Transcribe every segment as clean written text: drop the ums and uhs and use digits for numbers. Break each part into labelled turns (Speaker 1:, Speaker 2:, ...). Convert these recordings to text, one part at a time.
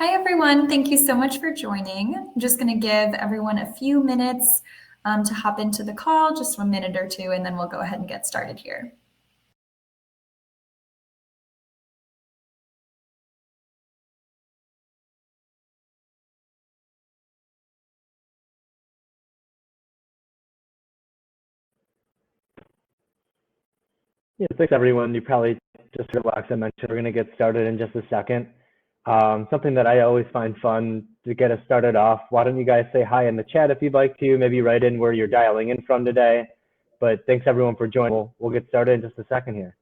Speaker 1: Hi, everyone. Thank you so much for joining. I'm just going to give everyone a few minutes to hop into the call, just a minute or two, and then we'll go ahead and get started here.
Speaker 2: Yeah, thanks everyone. You probably just heard Alexa mention we're going to get started in just a second. Something that I always find fun to get us started off. Why don't you guys say hi in the chat if you'd like to, maybe write in where you're dialing in from today. But thanks everyone for joining. We'll get started in just a second here.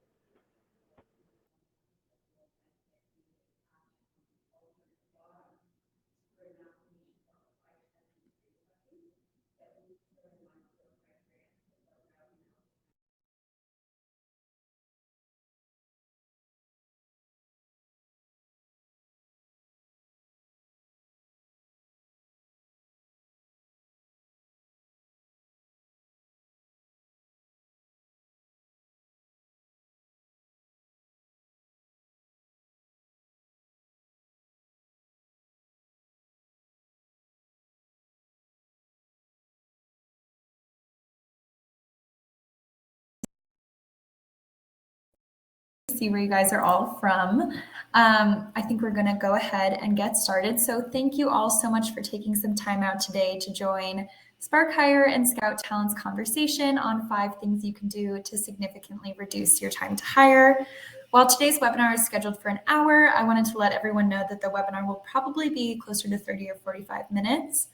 Speaker 1: See where you guys are all from. I think we're going to go ahead and get started. So thank you all so much for taking some time out today to join Spark Hire and Scout Talent's conversation on 5 things you can do to significantly reduce your time to hire. While today's webinar is scheduled for an hour, I wanted to let everyone know that the webinar will probably be closer to 30 or 45 minutes.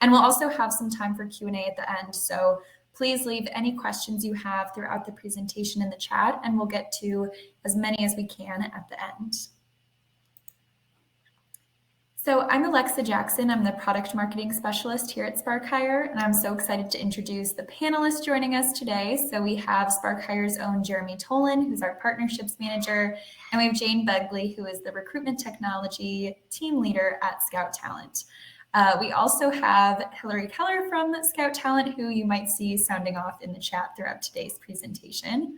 Speaker 1: And we'll also have some time for Q&A at the end. So please leave any questions you have throughout the presentation in the chat, and we'll get to as many as we can at the end. So I'm Alexa Jackson. I'm the product marketing specialist here at Spark Hire, and I'm so excited to introduce the panelists joining us today. So we have Spark Hire's own Jeremy Tolan, who's our partnerships manager, and we have Jane Begley, who is the recruitment technology team leader at Scout Talent. We also have Hillary Keller from Scout Talent, who you might see sounding off in the chat throughout today's presentation.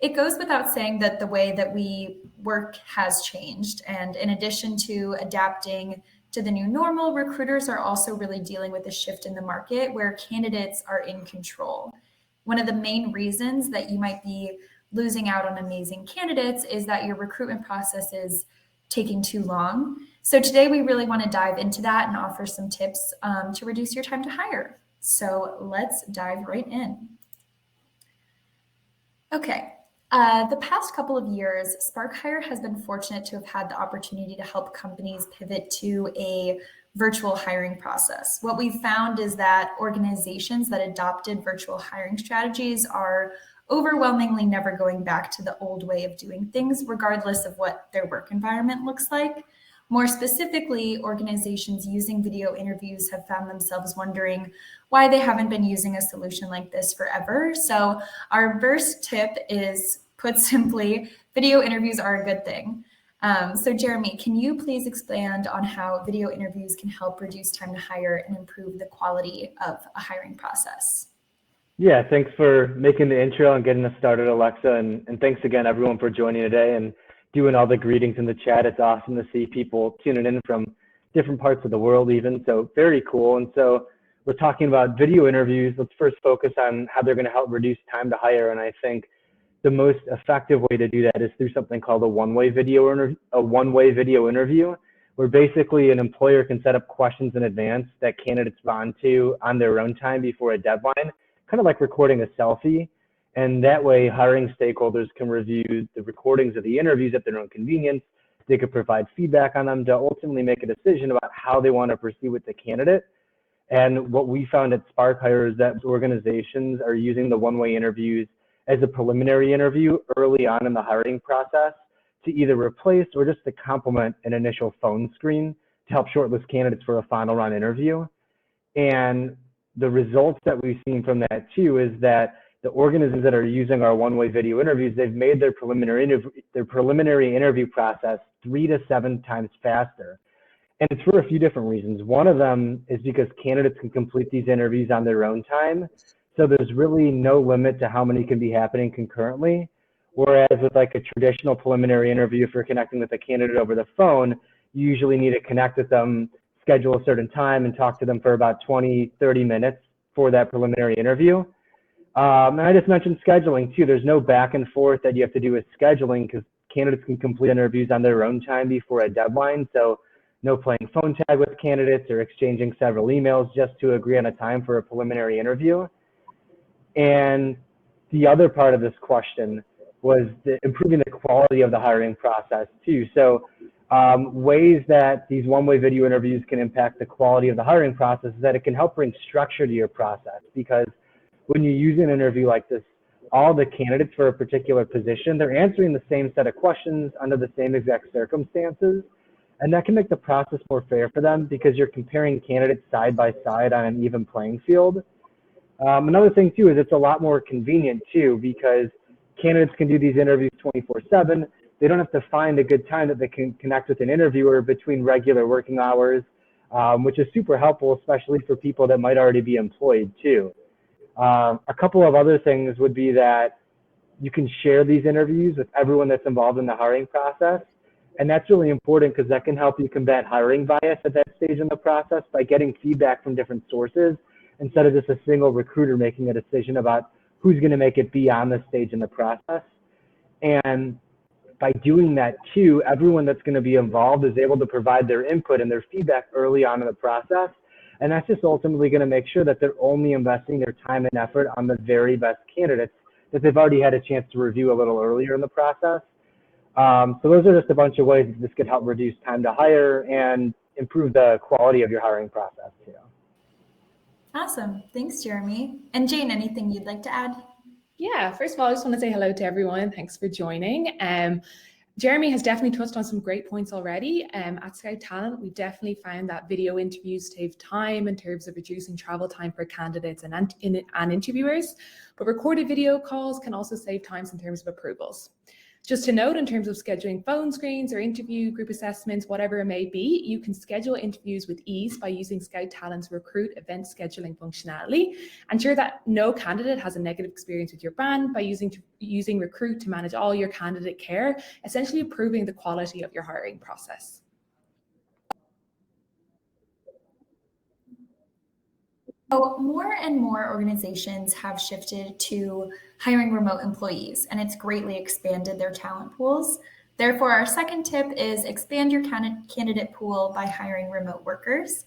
Speaker 1: It goes without saying that the way that we work has changed. And in addition to adapting to the new normal, recruiters are also really dealing with a shift in the market where candidates are in control. One of the main reasons that you might be losing out on amazing candidates is that your recruitment process is taking too long. So today we really want to dive into that and offer some tips to reduce your time to hire. So let's dive right in. Okay. The past couple of years, Spark Hire has been fortunate to have had the opportunity to help companies pivot to a virtual hiring process. What we've found is that organizations that adopted virtual hiring strategies are overwhelmingly never going back to the old way of doing things, regardless of what their work environment looks like. More specifically, organizations using video interviews have found themselves wondering why they haven't been using a solution like this forever. So our first tip is, put simply, video interviews are a good thing. So Jeremy, can you please expand on how video interviews can help reduce time to hire and improve the quality of a hiring process?
Speaker 2: Yeah, thanks for making the intro and getting us started, Alexa. And thanks again, everyone, for joining today and doing all the greetings in the chat. It's awesome to see people tuning in from different parts of the world even. So very cool. And so we're talking about video interviews. Let's first focus on how they're going to help reduce time to hire. And I think the most effective way to do that is through something called a one-way video interview, where basically an employer can set up questions in advance that candidates respond to on their own time before a deadline, kind of like recording a selfie. And that way, hiring stakeholders can review the recordings of the interviews at their own convenience. They could provide feedback on them to ultimately make a decision about how they want to proceed with the candidate. And what we found at Spark Hire is that organizations are using the one-way interviews as a preliminary interview early on in the hiring process to either replace or just to complement an initial phone screen to help shortlist candidates for a final round interview. And the results that we've seen from that too is that the organizations that are using our one-way video interviews, they've made their preliminary interview process 3 to 7 times faster. And it's for a few different reasons. One of them is because candidates can complete these interviews on their own time. So there's really no limit to how many can be happening concurrently. Whereas with like a traditional preliminary interview, if you're connecting with a candidate over the phone, you usually need to connect with them, schedule a certain time, and talk to them for about 20, 30 minutes for that preliminary interview. And I just mentioned scheduling too. There's no back and forth that you have to do with scheduling because candidates can complete interviews on their own time before a deadline. So no playing phone tag with candidates or exchanging several emails just to agree on a time for a preliminary interview. And the other part of this question was improving the quality of the hiring process too. So ways that these one-way video interviews can impact the quality of the hiring process is that it can help bring structure to your process, because when you use an interview like this, all the candidates for a particular position, they're answering the same set of questions under the same exact circumstances. And that can make the process more fair for them because you're comparing candidates side by side on an even playing field. Another thing too is it's a lot more convenient too, because candidates can do these interviews 24/7. They don't have to find a good time that they can connect with an interviewer between regular working hours, which is super helpful, especially for people that might already be employed too. A couple of other things would be that you can share these interviews with everyone that's involved in the hiring process. And that's really important because that can help you combat hiring bias at that stage in the process by getting feedback from different sources instead of just a single recruiter making a decision about who's going to make it beyond this stage in the process. And by doing that too, everyone that's going to be involved is able to provide their input and their feedback early on in the process. And that's just ultimately going to make sure that they're only investing their time and effort on the very best candidates that they've already had a chance to review a little earlier in the process. So those are just a bunch of ways that this could help reduce time to hire and improve the quality of your hiring process too.
Speaker 1: Awesome. Thanks, Jeremy. And Jane, anything you'd like to add?
Speaker 3: Yeah, first of all, I just want to say hello to everyone. Thanks for joining. Jeremy has definitely touched on some great points already. At Scout Talent, we've definitely found that video interviews save time in terms of reducing travel time for candidates and interviewers, but recorded video calls can also save time in terms of approvals. Just to note, in terms of scheduling phone screens or interview group assessments, whatever it may be, you can schedule interviews with ease by using Scout Talent's Recruit event scheduling functionality. Ensure that no candidate has a negative experience with your brand by using Recruit to manage all your candidate care, essentially improving the quality of your hiring process.
Speaker 1: So more and more organizations have shifted to hiring remote employees, and it's greatly expanded their talent pools. Therefore, our second tip is expand your candidate pool by hiring remote workers.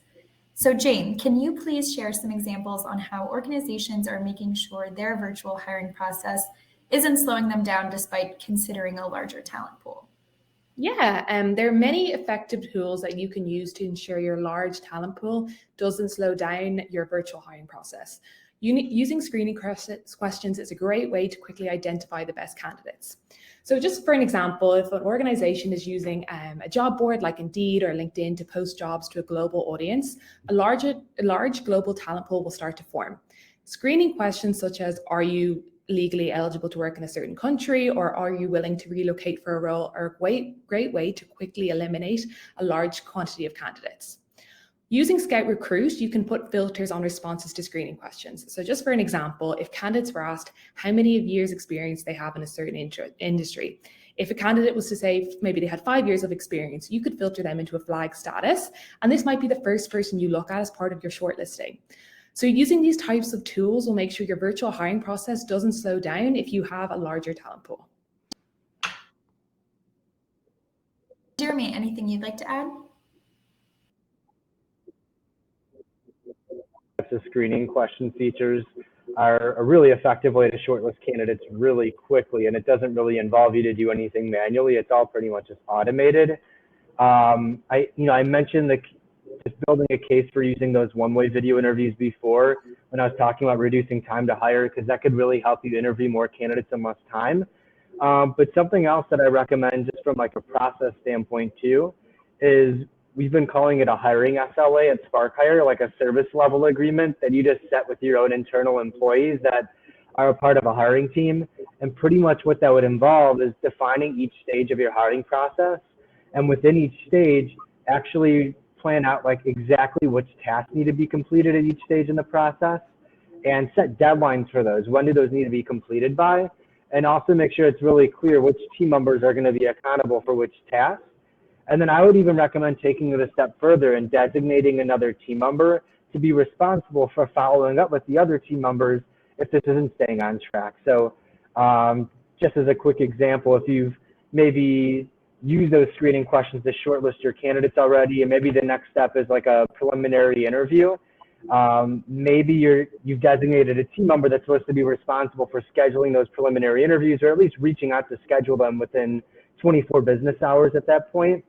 Speaker 1: So Jane, can you please share some examples on how organizations are making sure their virtual hiring process isn't slowing them down despite considering a larger talent pool?
Speaker 3: Yeah, there are many effective tools that you can use to ensure your large talent pool doesn't slow down your virtual hiring process. Using screening questions is a great way to quickly identify the best candidates. So just for an example, if an organization is using a job board like Indeed or LinkedIn to post jobs to a global audience, a large global talent pool will start to form. Screening questions such as, are you legally eligible to work in a certain country, or are you willing to relocate for a role, are a great way to quickly eliminate a large quantity of candidates. Using Scout Recruit, you can put filters on responses to screening questions. So just for an example, if candidates were asked how many years experience they have in a certain industry, if a candidate was to say maybe they had 5 years of experience, you could filter them into a flag status, and this might be the first person you look at as part of your shortlisting. So using these types of tools will make sure your virtual hiring process doesn't slow down if you have a larger talent pool.
Speaker 1: Jeremy, anything you'd like to add?
Speaker 2: The screening question features are a really effective way to shortlist candidates really quickly, and it doesn't really involve you to do anything manually. It's all pretty much just automated. I mentioned just building a case for using those one-way video interviews before when I was talking about reducing time to hire, because that could really help you interview more candidates in less time. But something else that I recommend just from like a process standpoint too is we've been calling it a hiring SLA at SparkHire, like a service level agreement that you just set with your own internal employees that are a part of a hiring team. And pretty much what that would involve is defining each stage of your hiring process. And within each stage, actually plan out like exactly which tasks need to be completed at each stage in the process and set deadlines for those. When do those need to be completed by? And also make sure it's really clear which team members are going to be accountable for which tasks. And then I would even recommend taking it a step further and designating another team member to be responsible for following up with the other team members if this isn't staying on track. So just as a quick example, if you've maybe used those screening questions to shortlist your candidates already, and maybe the next step is like a preliminary interview, maybe you've designated a team member that's supposed to be responsible for scheduling those preliminary interviews, or at least reaching out to schedule them within 24 business hours at that point.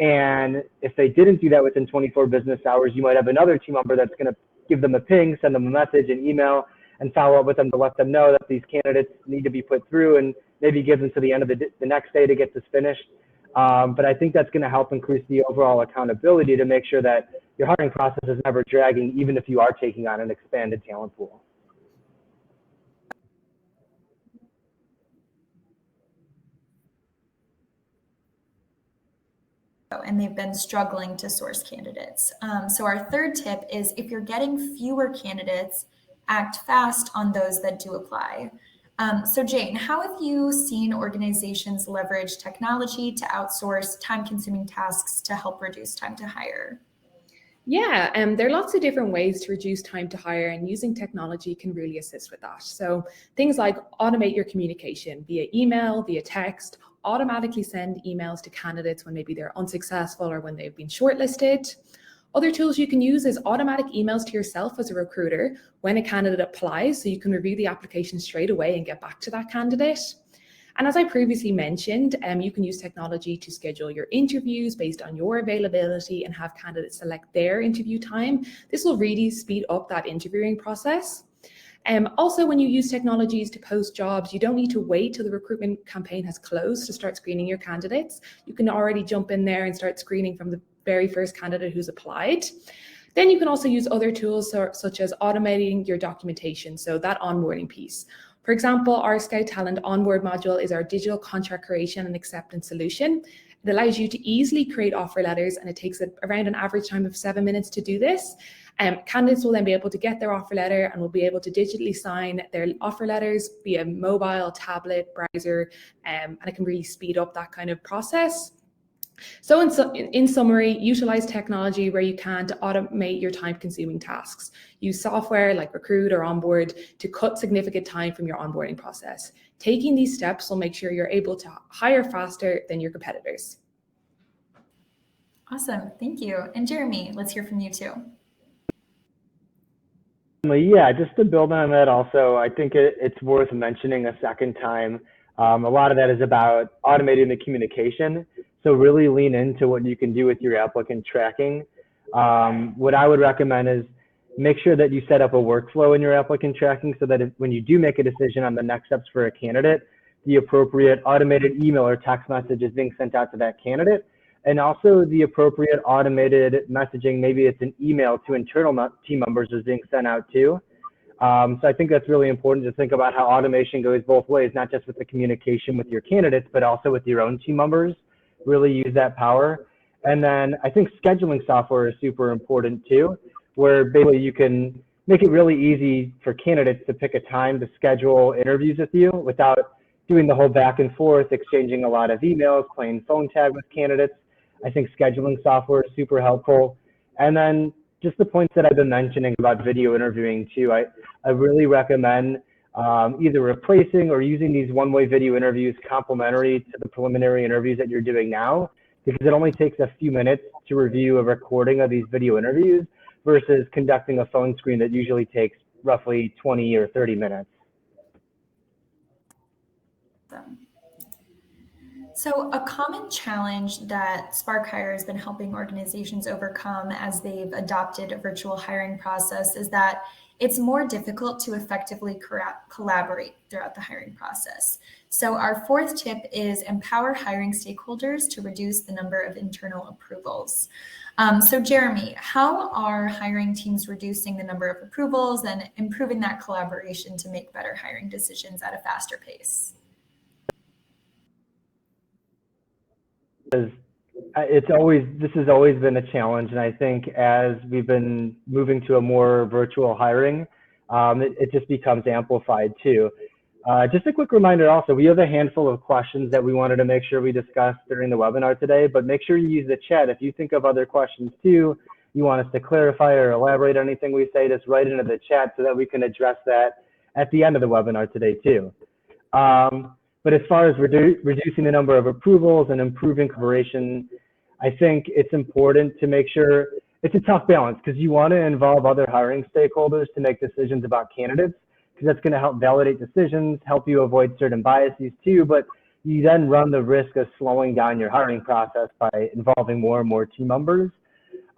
Speaker 2: And if they didn't do that within 24 business hours, you might have another team member that's going to give them a ping, send them a message, an email, and follow up with them to let them know that these candidates need to be put through, and maybe give them to the end of the next day to get this finished. But I think that's going to help increase the overall accountability to make sure that your hiring process is never dragging, even if you are taking on an expanded talent pool.
Speaker 1: And they've been struggling to source candidates. So our third tip is, if you're getting fewer candidates, act fast on those that do apply. So Jane, how have you seen organizations leverage technology to outsource time-consuming tasks to help reduce time to hire?
Speaker 3: Yeah, there are lots of different ways to reduce time to hire, and using technology can really assist with that. So things like automate your communication via email, via text, automatically send emails to candidates when maybe they're unsuccessful or when they've been shortlisted. Other tools you can use is automatic emails to yourself as a recruiter when a candidate applies, so you can review the application straight away and get back to that candidate. And as I previously mentioned, you can use technology to schedule your interviews based on your availability and have candidates select their interview time. This will really speed up that interviewing process. Also, when you use technologies to post jobs, you don't need to wait till the recruitment campaign has closed to start screening your candidates. You can already jump in there and start screening from the very first candidate who's applied. Then you can also use other tools such as automating your documentation, so that onboarding piece. For example, our Scout Talent onboard module is our digital contract creation and acceptance solution. It allows you to easily create offer letters, and it takes around an average time of 7 minutes to do this. Candidates will then be able to get their offer letter and will be able to digitally sign their offer letters via mobile, tablet, browser, and it can really speed up that kind of process. So in summary, utilize technology where you can to automate your time-consuming tasks. Use software like Recruit or Onboard to cut significant time from your onboarding process. Taking these steps will make sure you're able to hire faster than your competitors.
Speaker 1: Awesome, thank you. And Jeremy, let's hear from you too.
Speaker 2: Yeah, just to build on that also, I think it's worth mentioning a second time. A lot of that is about automating the communication. So really lean into what you can do with your applicant tracking. What I would recommend is make sure that you set up a workflow in your applicant tracking so that when you do make a decision on the next steps for a candidate, the appropriate automated email or text message is being sent out to that candidate. And also the appropriate automated messaging, maybe it's an email to internal team members, is being sent out too. So I think that's really important to think about how automation goes both ways, not just with the communication with your candidates, but also with your own team members. Really use that power. And then I think scheduling software is super important too, where basically you can make it really easy for candidates to pick a time to schedule interviews with you without doing the whole back and forth, exchanging a lot of emails, playing phone tag with candidates. I think scheduling software is super helpful. And then just the points that I've been mentioning about video interviewing too, I really recommend either replacing or using these one-way video interviews complementary to the preliminary interviews that you're doing now, because it only takes a few minutes to review a recording of these video interviews versus conducting a phone screen that usually takes roughly 20 or 30 minutes.
Speaker 1: So a common challenge that Spark Hire has been helping organizations overcome as they've adopted a virtual hiring process is that it's more difficult to effectively collaborate throughout the hiring process. So our fourth tip is empower hiring stakeholders to reduce the number of internal approvals. So Jeremy, how are hiring teams reducing the number of approvals and improving that collaboration to make better hiring decisions at a faster pace?
Speaker 2: This has always been a challenge, and I think as we've been moving to a more virtual hiring, it just becomes amplified too. Just a quick reminder also, we have a handful of questions that we wanted to make sure we discussed during the webinar today, but make sure you use the chat. If you think of other questions too, you want us to clarify or elaborate on anything we say, just write into the chat so that we can address that at the end of the webinar today too. But as far as reducing the number of approvals and improving collaboration, I think it's important to make sure it's a tough balance because you want to involve other hiring stakeholders to make decisions about candidates, because that's going to help validate decisions, help you avoid certain biases too, but you then run the risk of slowing down your hiring process by involving more and more team members.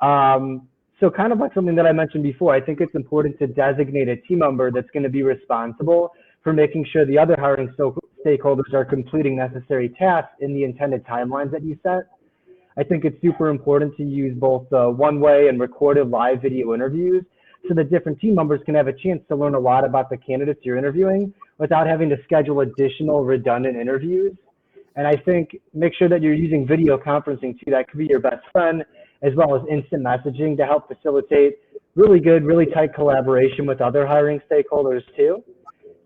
Speaker 2: So kind of like something that I mentioned before, I think it's important to designate a team member that's going to be responsible for making sure the other hiring stakeholders are completing necessary tasks in the intended timelines that you set. I think it's super important to use both one-way and recorded live video interviews so that different team members can have a chance to learn a lot about the candidates you're interviewing without having to schedule additional redundant interviews. And I think make sure that you're using video conferencing too. That could be your best friend, as well as instant messaging to help facilitate really good, really tight collaboration with other hiring stakeholders too.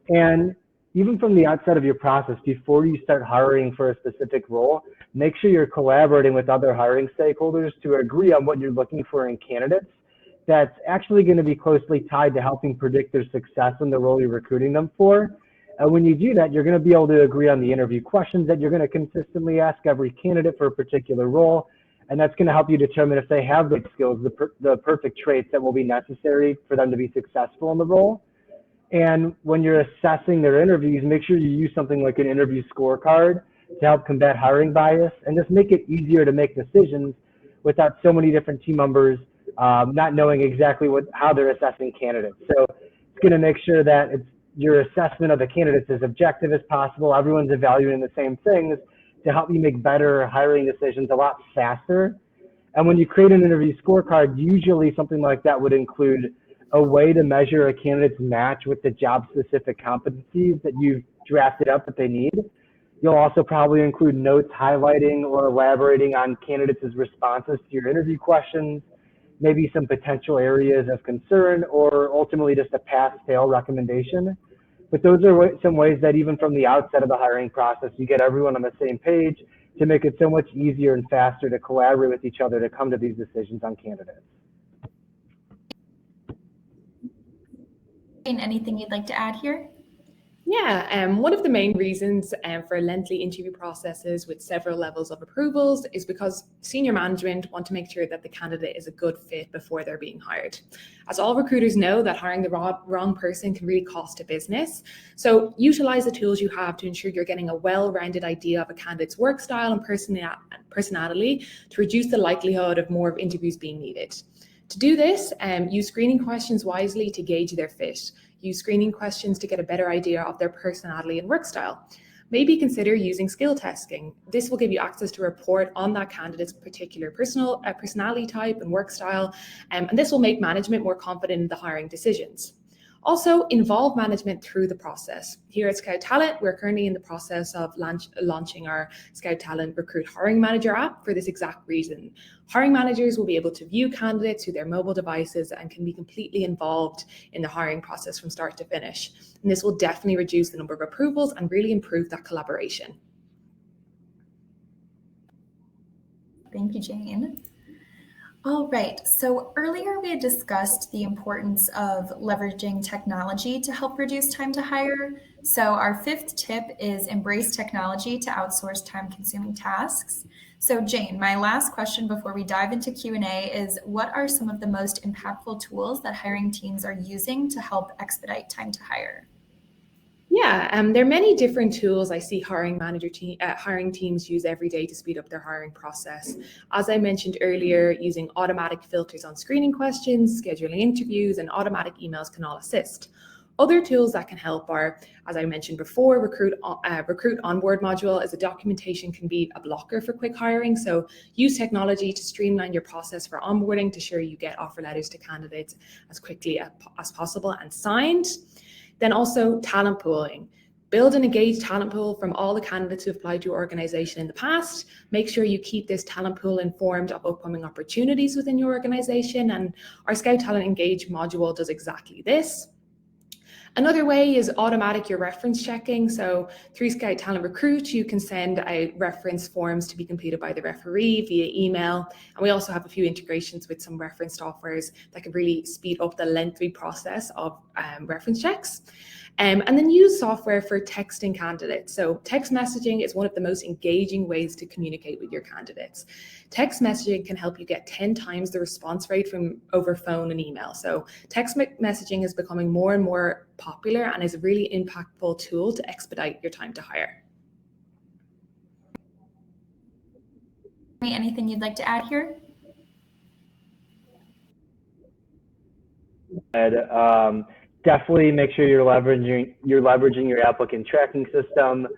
Speaker 2: And even from the outset of your process, before you start hiring for a specific role, make sure you're collaborating with other hiring stakeholders to agree on what you're looking for in candidates. That's actually going to be closely tied to helping predict their success in the role you're recruiting them for. And when you do that, you're going to be able to agree on the interview questions that you're going to consistently ask every candidate for a particular role. And that's going to help you determine if they have the skills, the perfect traits that will be necessary for them to be successful in the role. And when you're assessing their interviews, make sure you use something like an interview scorecard to help combat hiring bias and just make it easier to make decisions without so many different team members not knowing exactly how they're assessing candidates. So it's going to make sure that your assessment of the candidates is objective as possible. Everyone's evaluating the same things to help you make better hiring decisions a lot faster. And when you create an interview scorecard, usually something like that would include a way to measure a candidate's match with the job-specific competencies that you've drafted up that they need. You'll also probably include notes highlighting or elaborating on candidates' responses to your interview questions, maybe some potential areas of concern, or ultimately just a pass-fail recommendation. But those are some ways that even from the outset of the hiring process, you get everyone on the same page to make it so much easier and faster to collaborate with each other to come to these decisions on candidates.
Speaker 1: Anything you'd like to add here?
Speaker 3: Yeah, one of the main reasons for lengthy interview processes with several levels of approvals is because senior management want to make sure that the candidate is a good fit before they're being hired. As all recruiters know, that hiring the wrong person can really cost a business. So utilize the tools you have to ensure you're getting a well-rounded idea of a candidate's work style and personality to reduce the likelihood of more interviews being needed. To do this, use screening questions wisely to gauge their fit. Use screening questions to get a better idea of their personality and work style. Maybe consider using skill testing. This will give you access to a report on that candidate's particular personality type and work style, and this will make management more confident in the hiring decisions. Also, involve management through the process. Here at Scout Talent, we're currently in the process of launching our Scout Talent Recruit Hiring Manager app for this exact reason. Hiring managers will be able to view candidates through their mobile devices and can be completely involved in the hiring process from start to finish. And this will definitely reduce the number of approvals and really improve that collaboration.
Speaker 1: Thank you, Jane. All right, so earlier we had discussed the importance of leveraging technology to help reduce time to hire. So our fifth tip is embrace technology to outsource time-consuming tasks. So Jane, my last question before we dive into Q&A is, what are some of the most impactful tools that hiring teams are using to help expedite time to hire?
Speaker 3: Yeah, there are many different tools I see hiring teams use every day to speed up their hiring process. As I mentioned earlier, using automatic filters on screening questions, scheduling interviews, and automatic emails can all assist. Other tools that can help are, as I mentioned before, Recruit Onboard module as a documentation can be a blocker for quick hiring. So use technology to streamline your process for onboarding to ensure you get offer letters to candidates as quickly as possible and signed. Then also talent pooling. Build and engage talent pool from all the candidates who applied to your organization in the past. Make sure you keep this talent pool informed of upcoming opportunities within your organization. And our Scout Talent Engage module does exactly this. Another way is automatic your reference checking. So through Scout Talent Recruit, you can send out reference forms to be completed by the referee via email. And we also have a few integrations with some reference softwares that can really speed up the lengthy process of reference checks. And then use software for texting candidates. So text messaging is one of the most engaging ways to communicate with your candidates. Text messaging can help you get 10 times the response rate from over phone and email. So text messaging is becoming more and more popular and is a really impactful tool to expedite your time to hire.
Speaker 1: Anything you'd like to add here?
Speaker 2: Definitely make sure you're leveraging your applicant tracking system.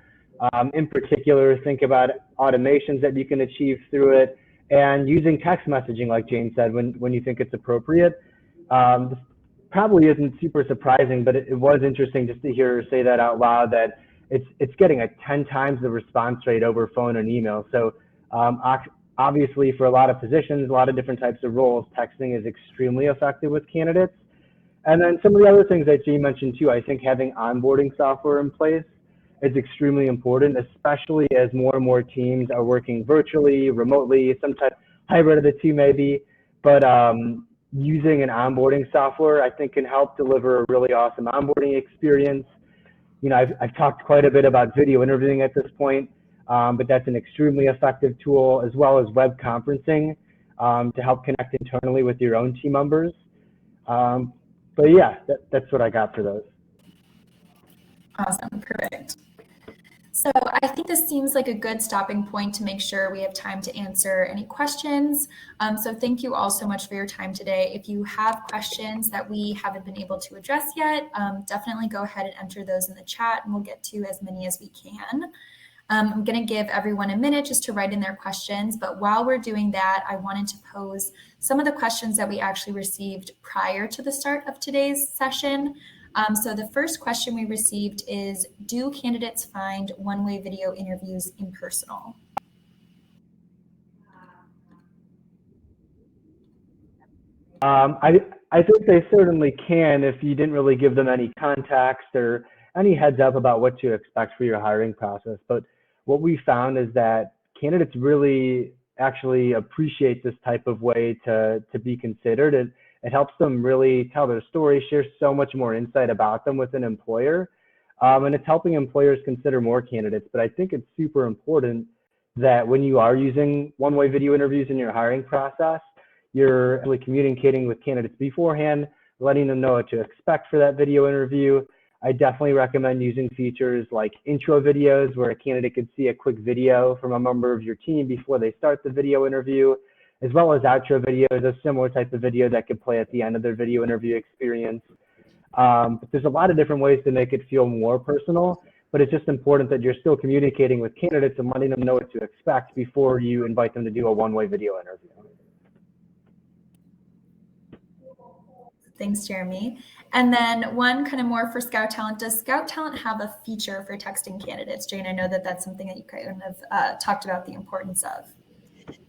Speaker 2: In particular, think about automations that you can achieve through it, and using text messaging, like Jane said, when you think it's appropriate. This probably isn't super surprising, but it was interesting just to hear her say that out loud, that it's getting a 10 times the response rate over phone and email. So obviously, for a lot of positions, a lot of different types of roles, texting is extremely effective with candidates. And then some of the other things that Jane mentioned too, I think having onboarding software in place is extremely important, especially as more and more teams are working virtually, remotely, some type hybrid of the two maybe. But using an onboarding software, I think, can help deliver a really awesome onboarding experience. You know, I've talked quite a bit about video interviewing at this point, but that's an extremely effective tool, as well as web conferencing to help connect internally with your own team members. But yeah, that's what I got for those.
Speaker 1: Awesome, perfect. So I think this seems like a good stopping point to make sure we have time to answer any questions. So thank you all so much for your time today. If you have questions that we haven't been able to address yet, definitely go ahead and enter those in the chat, and we'll get to as many as we can. I'm going to give everyone a minute just to write in their questions, but while we're doing that, I wanted to pose some of the questions that we actually received prior to the start of today's session. So the first question we received is, do candidates find one-way video interviews impersonal?
Speaker 2: I think they certainly can if you didn't really give them any context or any heads up about what to expect for your hiring process. But what we found is that candidates really actually appreciate this type of way to be considered. It helps them really tell their story, share so much more insight about them with an employer. And it's helping employers consider more candidates. But I think it's super important that when you are using one-way video interviews in your hiring process, you're really communicating with candidates beforehand, letting them know what to expect for that video interview. I definitely recommend using features like intro videos, where a candidate could see a quick video from a member of your team before they start the video interview, as well as outro videos, a similar type of video that could play at the end of their video interview experience. But there's a lot of different ways to make it feel more personal, but it's just important that you're still communicating with candidates and letting them know what to expect before you invite them to do a one-way video interview.
Speaker 1: Thanks, Jeremy. And then one kind of more for Scout Talent. Does Scout Talent have a feature for texting candidates? Jane, I know that that's something that you kind of talked about the importance of.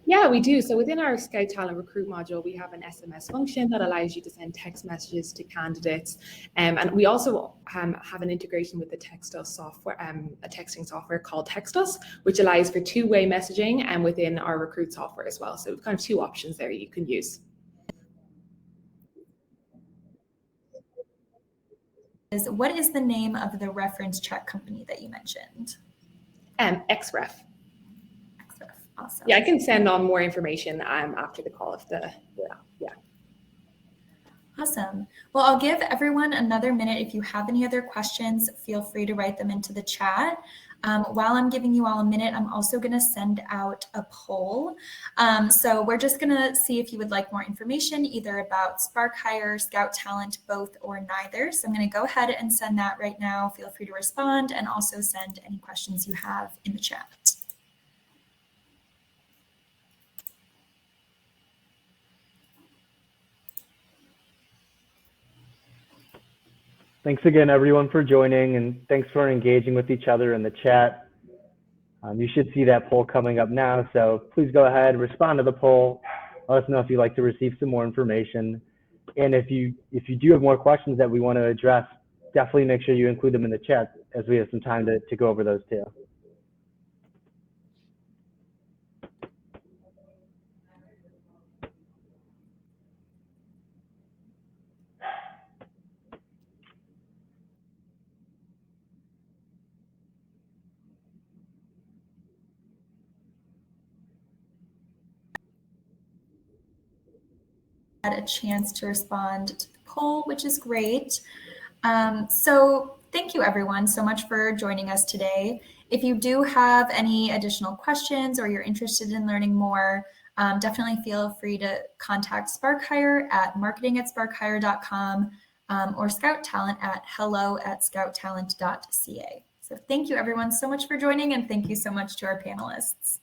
Speaker 3: Yeah, we do. So within our Scout Talent Recruit module, we have an SMS function that allows you to send text messages to candidates. And we also have an integration with the TextUs software, a texting software called TextUs, which allows for two-way messaging and within our Recruit software as well. So kind of two options there you can use.
Speaker 1: What is the name of the reference check company that you mentioned?
Speaker 3: XREF.
Speaker 1: Awesome.
Speaker 3: Yeah, I can send on more information after the call if yeah.
Speaker 1: Awesome. Well, I'll give everyone another minute. If you have any other questions, feel free to write them into the chat. While I'm giving you all a minute, I'm also going to send out a poll. So we're just going to see if you would like more information, either about Spark Hire, Scout Talent, both or neither. So I'm going to go ahead and send that right now. Feel free to respond and also send any questions you have in the chat.
Speaker 2: Thanks again, everyone, for joining, and thanks for engaging with each other in the chat. You should see that poll coming up now, so please go ahead, respond to the poll. Let us know if you'd like to receive some more information. And if you do have more questions that we want to address, definitely make sure you include them in the chat as we have some time to go over those too.
Speaker 1: Had a chance to respond to the poll, which is great. So thank you everyone so much for joining us today. If you do have any additional questions or you're interested in learning more, definitely feel free to contact SparkHire at marketing@sparkhire.com or Scout Talent at hello@scouttalent.ca. So thank you everyone so much for joining, and thank you so much to our panelists.